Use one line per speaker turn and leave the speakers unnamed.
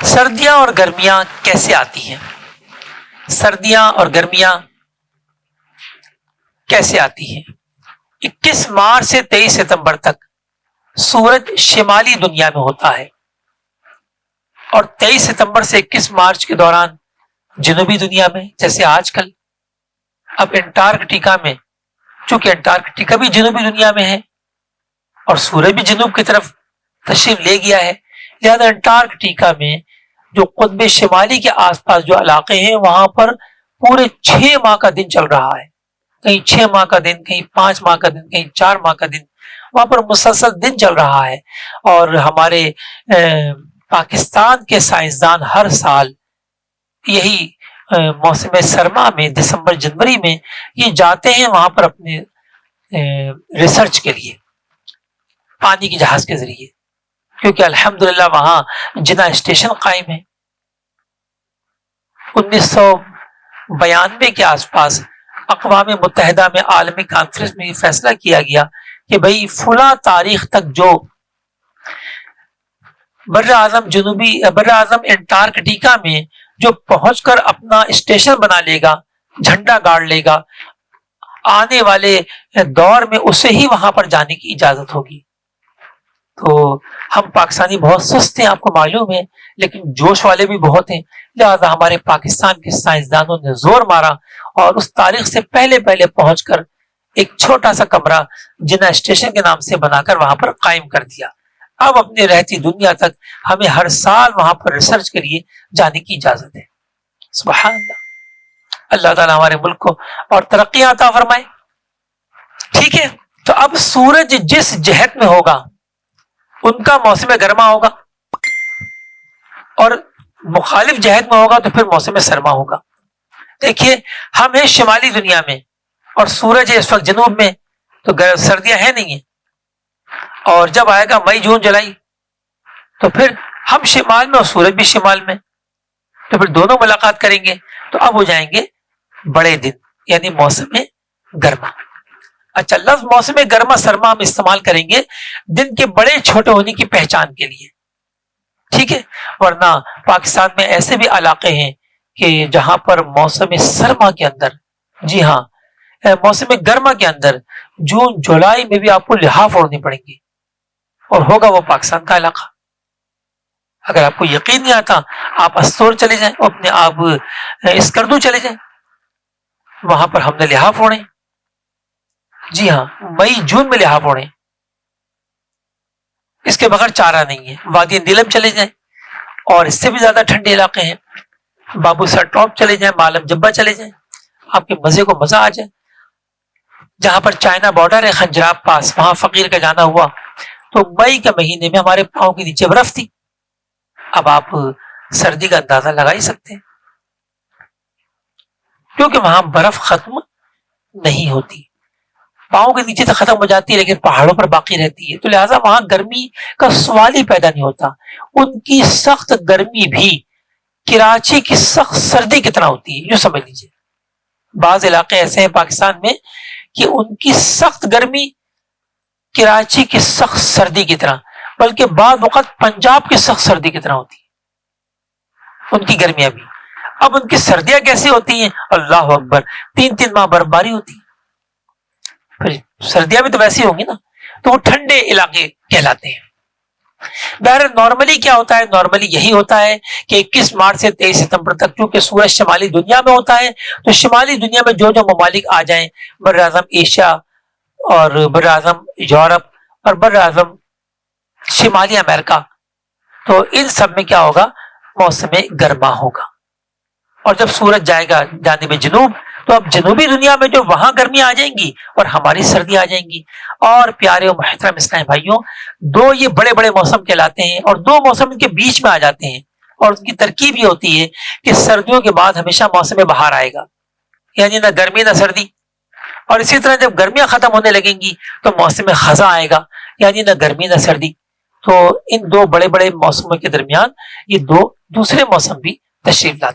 سردیاں اور گرمیاں کیسے آتی ہیں؟ سردیاں اور گرمیاں کیسے آتی ہیں؟ 21 مارچ سے 23 ستمبر تک سورج شمالی دنیا میں ہوتا ہے، اور 23 ستمبر سے 21 مارچ کے دوران جنوبی دنیا میں، جیسے آج کل اب انٹارکٹیکا میں، چونکہ انٹارکٹیکا بھی جنوبی دنیا میں ہے اور سورج بھی جنوب کی طرف تشریف لے گیا ہے، لہذا انٹارکٹیکا میں جو قطب شمالی کے آس پاس جو علاقے ہیں وہاں پر پورے 6 ماہ کا دن چل رہا ہے، کہیں 6 ماہ کا دن، کہیں 5 ماہ کا دن، کہیں 4 ماہ کا دن، وہاں پر مسلسل دن چل رہا ہے۔ اور ہمارے پاکستان کے سائنسدان ہر سال یہی موسم سرما میں، دسمبر جنوری میں یہ جاتے ہیں وہاں پر اپنے ریسرچ کے لیے پانی کی جہاز کے ذریعے، کیونکہ الحمدللہ وہاں جنا اسٹیشن قائم ہے۔ 1992 کے آس پاس اقوام متحدہ میں عالمی کانفرنس میں یہ فیصلہ کیا گیا کہ بھئی فلاں تاریخ تک جو بر اعظم انٹارکٹیکا میں جو پہنچ کر اپنا اسٹیشن بنا لے گا، جھنڈا گاڑ لے گا، آنے والے دور میں اسے ہی وہاں پر جانے کی اجازت ہوگی۔ تو ہم پاکستانی بہت سست ہیں، آپ کو معلوم ہے، لیکن جوش والے بھی بہت ہیں، لہذا ہمارے پاکستان کے سائنسدانوں نے زور مارا اور اس تاریخ سے پہلے پہنچ کر ایک چھوٹا سا کمرہ جنا اسٹیشن کے نام سے بنا کر وہاں پر قائم کر دیا۔ اب اپنے رہتی دنیا تک ہمیں ہر سال وہاں پر ریسرچ کے لیے جانے کی اجازت ہے۔ سبحان اللہ، اللہ تعالیٰ ہمارے ملک کو اور ترقی عطا فرمائے۔ ٹھیک ہے، تو اب سورج جس جہت میں ہوگا ان کا موسم گرما ہوگا، اور مخالف جہت میں ہوگا تو پھر موسم سرما ہوگا۔ دیکھیے، ہم ہیں شمالی دنیا میں اور سورج ہے اس وقت جنوب میں، تو سردیاں ہیں نہیں ہیں، اور جب آئے گا مئی جون جولائی تو پھر ہم شمال میں اور سورج بھی شمال میں، تو پھر دونوں ملاقات کریں گے، تو اب ہو جائیں گے بڑے دن، یعنی موسم گرما۔ اچھا، لفظ موسم گرما سرما ہم استعمال کریں گے دن کے بڑے چھوٹے ہونے کی پہچان کے لیے، ٹھیک ہے، ورنہ پاکستان میں ایسے بھی علاقے ہیں کہ جہاں پر موسم سرما کے اندر، جی ہاں، موسم گرما کے اندر جون جولائی میں بھی آپ کو لحاف اوڑھنے پڑیں گے، اور ہوگا وہ پاکستان کا علاقہ۔ اگر آپ کو یقین نہیں آتا، آپ استور چلے جائیں، اپنے آپ اسکردو چلے جائیں، وہاں پر ہم نے لحاف اوڑھے، جی ہاں، مئی جون میں لحاف اوڑھے، اس کے بغیر چارہ نہیں ہے۔ وادی نیلم چلے جائیں، اور اس سے بھی زیادہ ٹھنڈے علاقے ہیں، بابو سر ٹاپ چلے جائیں، معلم جبہ چلے جائیں، آپ کے مزے کو مزہ آ جائے۔ جہاں پر چائنا بارڈر ہے خنجراب پاس، وہاں فقیر کا جانا ہوا تو مئی کے مہینے میں ہمارے پاؤں کے نیچے برف تھی۔ اب آپ سردی کا اندازہ لگا ہی سکتے ہیں، کیونکہ وہاں برف ختم نہیں ہوتی، پاؤں کے نیچے تو ختم ہو جاتی ہے لیکن پہاڑوں پر باقی رہتی ہے، تو لہٰذا وہاں گرمی کا سوال ہی پیدا نہیں ہوتا۔ ان کی سخت گرمی بھی کراچی کی سخت سردی کی طرح ہوتی ہے، یوں سمجھ لیجیے۔ بعض علاقے ایسے ہیں پاکستان میں کہ ان کی سخت گرمی کراچی کی سخت سردی کی طرح، بلکہ بعض وقت پنجاب کی سخت سردی کی طرح ہوتی ہے ان کی گرمیاں بھی۔ اب ان کی سردیاں کیسی ہوتی ہیں؟ اللہ اکبر، 3 ماہ برف باری ہوتی ہے، پھر سردیاں بھی تو ویسی ہوں گی نا، تو وہ ٹھنڈے علاقے کہلاتے ہیں۔ بہرحال نارملی کیا ہوتا ہے؟ نارملی یہی ہوتا ہے کہ 21 مارچ سے 23 ستمبر تک چونکہ سورج شمالی دنیا میں ہوتا ہے، تو شمالی دنیا میں جو ممالک آ جائیں، بر اعظم ایشیا اور بر اعظم یورپ اور بر اعظم شمالی امریکہ، تو ان سب میں کیا ہوگا؟ موسم گرما ہوگا۔ اور جب سورج جائے گا جانب جنوب، تو اب جنوبی دنیا میں جو وہاں گرمی آ جائیں گی اور ہماری سردی آ جائیں گی۔ اور پیارے و محترم اسلامی بھائیوں، دو یہ بڑے بڑے موسم کہلاتے ہیں، اور دو موسم ان کے بیچ میں آ جاتے ہیں، اور ان کی ترکیب یہ ہوتی ہے کہ سردیوں کے بعد ہمیشہ موسم بہار آئے گا، یعنی نہ گرمی نہ سردی، اور اسی طرح جب گرمیاں ختم ہونے لگیں گی تو موسم خزاں آئے گا، یعنی نہ گرمی نہ سردی۔ تو ان دو بڑے بڑے موسموں کے درمیان یہ دو دوسرے موسم بھی تشریف لاتے ہیں۔